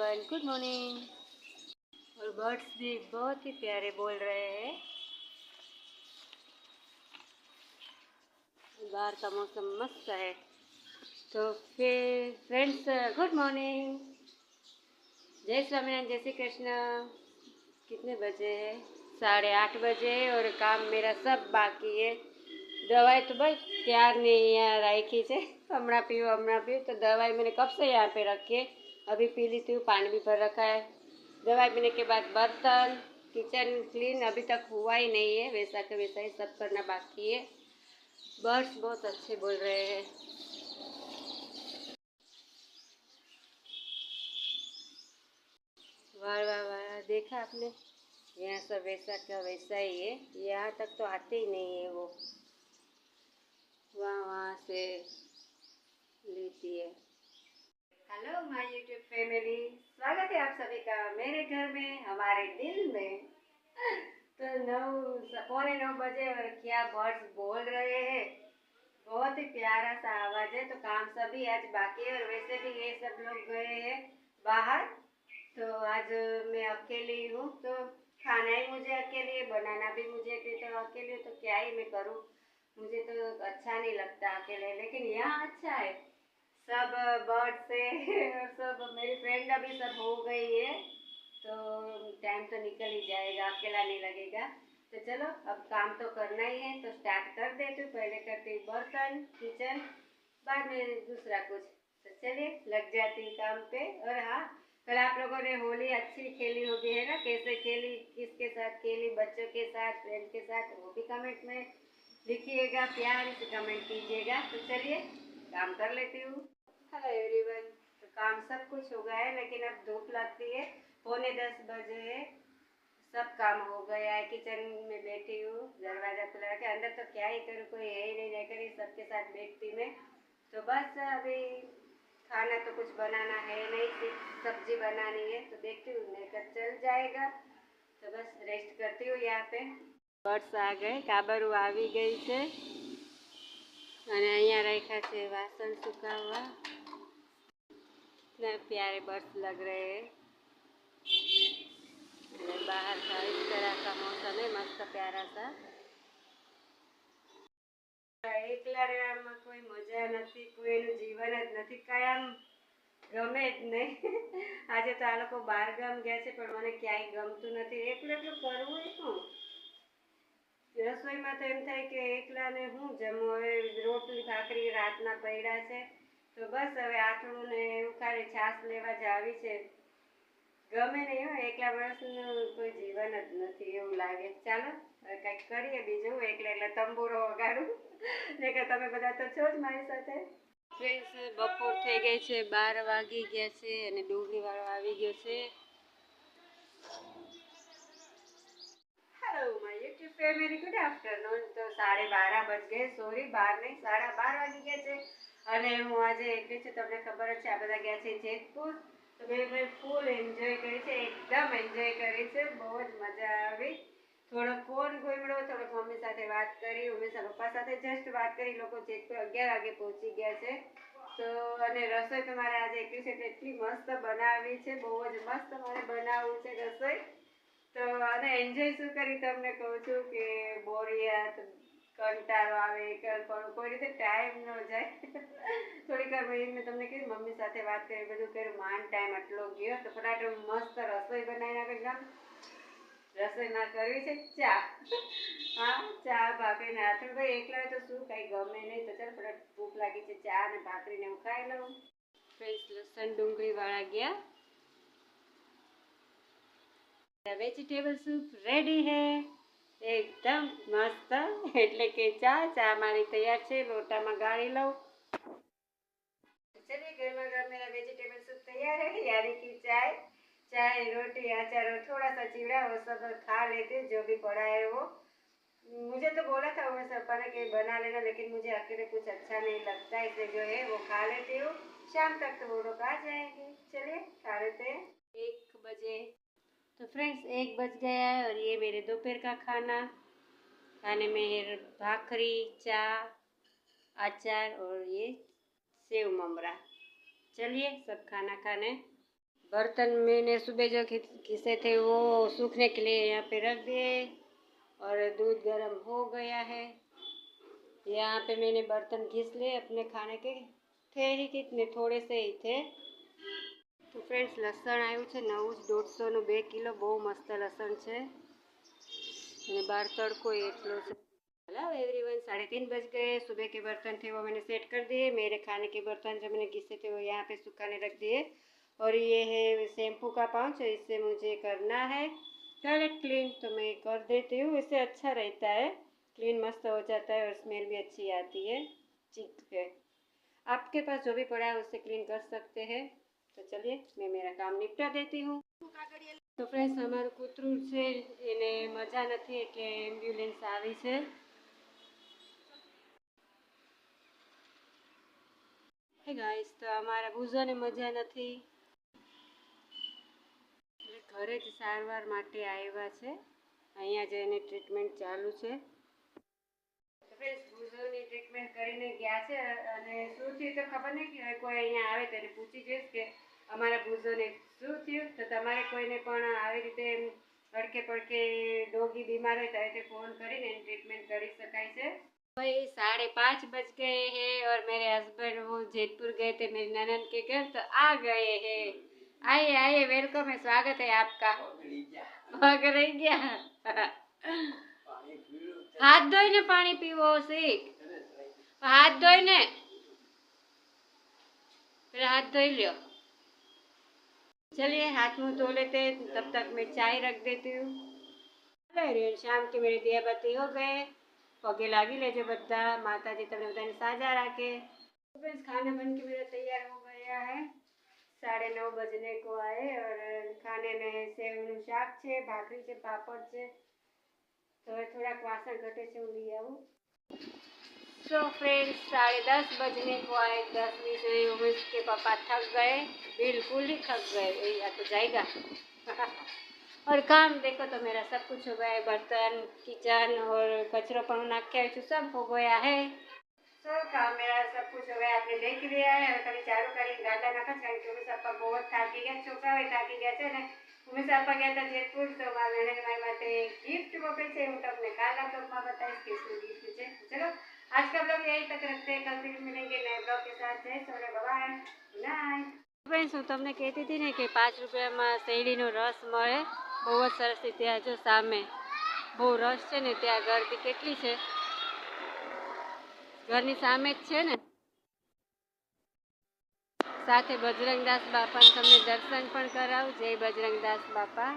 Everyone, good morning. और birds भी बहुत ही प्यारे बोल रहे हैं। बाहर का मौसम मस्त है। तो फिर फ्रेंड्स, गुड मॉर्निंग, जय स्वामीनारायण, जय श्री कृष्ण। कितने बजे है? 8:30 बजे। और काम मेरा सब बाकी है। दवाई तो बस प्यार नहीं यहाँ रखी है, हमना पीओ। तो दवाई मैंने कब से यहाँ पे रखी है, अभी पी ली थी। पानी भी भर रखा है। दवाई पीने के बाद बर्तन, किचन क्लीन अभी तक हुआ ही नहीं है, वैसा के वैसा ही सब करना बाकी है। बर्ड्स बहुत अच्छे बोल रहे हैं। वाह वाह वाह, देखा आपने? यहाँ सब वैसा का वैसा ही है, यहाँ तक तो आते ही नहीं है वो, वहाँ वहाँ से लेती है। हेलो माय यूट्यूब फैमिली, स्वागत है आप सभी का मेरे घर में, हमारे दिल में। तो 9 पौने 9 बजे और क्या बर्ड्स बोल रहे हैं। बहुत ही प्यारा सा आवाज है। तो काम सभी आज बाकी है, और वैसे भी ये सब लोग गए हैं बाहर। तो आज मैं अकेली हूँ, तो खाना ही मुझे अकेले, बनाना भी मुझे तो अकेले। तो क्या ही मैं करूँ, मुझे तो अच्छा नहीं लगता अकेले। लेकिन यहाँ अच्छा है, सब बर्ड से और सब मेरी फ्रेंड अभी सब हो गई है, तो टाइम तो निकल ही जाएगा, अकेला नहीं लगेगा। तो चलो, अब काम तो करना ही है, तो स्टार्ट कर देती हूँ। पहले करती हूँ बर्तन, किचन, बाद में दूसरा कुछ। तो चलिए लग जाती हूँ काम पे। और हाँ, कल आप लोगों ने होली अच्छी खेली होगी, है ना? कैसे खेली, किसके साथ खेली, बच्चों के साथ, फ्रेंड के साथ, वो भी कमेंट में लिखिएगा, प्यार से कमेंट कीजिएगा। तो चलिए काम कर लेती हूँ। हेलो एवरीवन, तो काम सब कुछ हो गया है, लेकिन अब धूप लगती है। पौने 10 बजे है, सब काम हो गया है। किचन में बैठी हूँ, दरवाज़ा खुला रखा, अंदर तो क्या ही करूँ, कोई है ही नहीं, रहकर ही सबके साथ बैठती मैं। तो बस अभी खाना तो कुछ बनाना है नहीं, सिर्फ सब्जी बनानी है। तो देखती हूँ, लेकर चल जाएगा। तो बस रेस्ट करती हूँ यहाँ पे। बर्ड्स आ गए, काबरू આવી ગઈ છે, અને અહીંયા રાખ્યા છે વાસણ સુકાવવા। कितने प्यारे बर्ड्स लग रहे हैं। बाहर का इस तरह का मौसम है, मस्त प्यारा सा। એકલા રહેવામાં કોઈ મજા નથી, કોઈનું જીવન જ નથી, કાંઈ આમ ગમે જ નહીં। આજે તો આ લોકો બહાર ગામ ગયા છે, પણ મને ક્યાંય ગમતું નથી। એકલું એકલું કરવું શું? રસોઈમાં તો એમ થાય કે એકલાને હું જમું। હવે રોટલી ભાખરી રાતના પડ્યા છે, તો બસ હવે આથણું ને ઉખાડી છાશ લેવા જ આવી છે। ગમે નહીં હો, એકલા માણસનું કોઈ જીવન જ નથી એવું લાગે। ચાલો હવે કંઈક કરીએ બીજું, એકલા એકલા તંબુરો વગાડું ને કે તમે બધા તો છો જ મારી સાથે। ફ્રેન્ડ્સ, બપોર થઈ ગઈ છે, 12 વાગી ગયા છે, અને ડુંગળીવાળો આવી ગયો છે। Hello my YouTube family, good afternoon. તો 12:30 બજ ગए, સોરી 12 નહીં, 12:30 વાગી ગયા છે। અને હું આજે એકલી છું, તમને ખબર જ છે, આ બધા ગયા છે જેતપુર। તો મેં ફૂલ એન્જોય કરી છે, એકદમ એન્જોય કરી છે, બહુ જ મજા આવી। થોડો ફોન ઘૂમડ્યો, થોડોક મમ્મી સાથે વાત કરી, ઉમેશા પપ્પા સાથે જસ્ટ વાત કરી। લોકો જેતપુર 11 વાગે પહોંચી ગયા છે। તો અને રસોઈ તો મારે આજે એકલી છે, એટલી મસ્ત બનાવી છે, બહુ જ મસ્ત મારે બનાવવું છે રસોઈ। તો અને એન્જોય શું કરી તમને કહું છું કે બોરિયાત, કંટાળો આવે, પણ કોઈ રીતે ટાઈમ ન જાય। થોડીક વાર મેં તમને કીધું મમ્મી સાથે વાત કરી, બધું કર્યું, માંડ ટાઈમ આટલો ગયો। તો ફટાફટ મસ્ત રસોઈ બનાવી નાખે એકદમ। રસોઈમાં કરવી છે ચા। હા, ચા ભાખરીને આથણ, ભાઈ એકલા તો શું કાંઈ ગમે નહીં। તો ચાલ ફટાફટ ભૂખ લાગી છે, ચા અને ભાખરીને હું ખાઈ લઉં। ફ્રેન્ડ્સ, લસણ ડુંગળીવાળા ગયા। વેજીટેબલ સૂપ રેડી હે, એકદમ મસ્ત। એટલે કે ચા મારી તૈયાર છે, લોટામાં ગાળી લઉં। चलिए, गर्मा गर्म मेरा वेजिटेबल सूप तैयार है, यानी कि चाय रोटी अचार और थोड़ा सा चिवड़ा, वो सब खा लेते हैं, जो भी पड़ा है वो। मुझे तो बोला था वो पापा ने कि बना लेना, लेकिन मुझे अकेले कुछ अच्छा नहीं लगता, इसलिए जो है वो खा लेती हूँ। शाम तक तो वो लोग आ जाएंगे। चलिए खा लेते हैं। 1 बजे। तो फ्रेंड्स, 1 बज गया है, और ये मेरे दोपहर का खाने में भाखरी, चा, अचार और ये सेव ममरा। चलिए सब खाना खाने बर्तन मैंने सुबह जो घिसे थे वो सूखने के लिए यहाँ पे रख दिए और दूध गर्म हो गया है। यहाँ पे मैंने बर्तन घिस लिए, अपने खाने के थे ही कितने, थोड़े से ही थे। तो फ्रेंड्स लसण आयु है नવું જ 150 2 કિલો, બહુ મસ્ત લસણ છે અને બહાર તડકો એટલો છે। हेलो एवरीवन, 3:30 बज गए। सुबह के बर्तन थे वो मैंने सेट कर दिए। मेरे खाने के बर्तन जो मैंने घिसे थे वो यहाँ पे सुखाने रख दिए। और ये है शैम्पू का पाउच, इससे मुझे करना है टॉयलेट क्लीन, तो मैं कर देती हूँ। इससे अच्छा रहता है, क्लीन मस्त हो जाता है और स्मेल भी अच्छी आती है। ठीक है, आपके पास जो भी पड़ा है उससे क्लीन कर सकते हैं। तो चलिए मैं मेरा काम निपटा देती हूँ। तो फ्रेंड्स हमाરું કૂતરું છે એને મજા નથી એટલે એમ્બ્યુલન્સ આવી છે। હે ગાઈસ, તો અમારા બુઝોને મજા નથી એટલે ઘરે જ સારવાર માટે આવ્યા છે। અહીંયા જ એની ટ્રીટમેન્ટ ચાલુ છે। ફ્રેન્ડ્સ બુઝોની ટ્રીટમેન્ટ કરીને ગયા છે અને શું થયું તો ખબર નહીં, કે કોઈ અહીંયા આવે તો એને પૂછી જોઈશ કે અમારા બુઝોને શું થયું। તો તમારે કોઈને પણ આવી રીતે અડકે પડકે ડોગી बीमार હોય તો ऐसे फ़ोन કરીને એની ટ્રીટમેન્ટ કરી શકાય છે। भाई 5:30 बज गए हैं और मेरे हस्बैंड वो जयपुर गए थे मेरी ननद के घर, तो आ गए हैं। आइए आइए, वेलकम है, स्वागत है आपका। भाग रही गया हाथ धोઈને पानी पीवो सीख, हाथ धोઈને फिर हाथ धोई लियो। चलिए हाथ मुंह धो लेते, तब तक मैं चाय रख देती हूँ। शाम के मेरे दिया बत्ती हो गए, पगे लागी लेजे बद्दा, माताजी तमने बधाने साजा राखे। फ्रेंड्स खाना बन के मेरा तैयार हो गया है, 9:30 बजने को आए और खाने में सेवનું શાક છે, ભાખરી છે, પાપડ છે। तो थोड़ा वासन घटे से ली आऊँ। तो फ्रेंड्स 10:30 बजने को आए, 10-20 उमेश के पापा थक गए, बिल्कुल ही थक गए। या तो जाएगा और काम देखो तो मेरा सब कुछ हो गया है, बर्तन किचन और कचरा पण नाख्या सब हो गया है। सब काम मेरा सब कुछ हो गया, आपने देख लिया है। और कभी चालू करी गाटा नाखा कारण के उमेश पापा बहुत थाकी गया, छोकरा थाकी गया है ने। उमेश पापा गया था जयपुर, तो मारा मारी माटे गिफ्ट मोकली है, हूँ तमने कालना ब्लॉगमां बताईश कि शुं गिफ्ट है। चलो आज का ब्लॉग यहीं तक रखते हैं, कल फिर मिलेंगे नए ब्लॉग के साथ। जय सोने, bye bye, good night. Friends हूँ तमने कहती थी ने कि 5 रुपया में શેરડીનો રસ મળે, બહુ જ સરસ। ત્યાં જો સામે બહુ રસ છે ને, ત્યાં ગરદી કેટલી છે, ઘરની સામે જ છે ને। સાથે બજરંગદાસ બાપાને તમને દર્શન પણ કરાવું। જય બજરંગદાસ બાપા।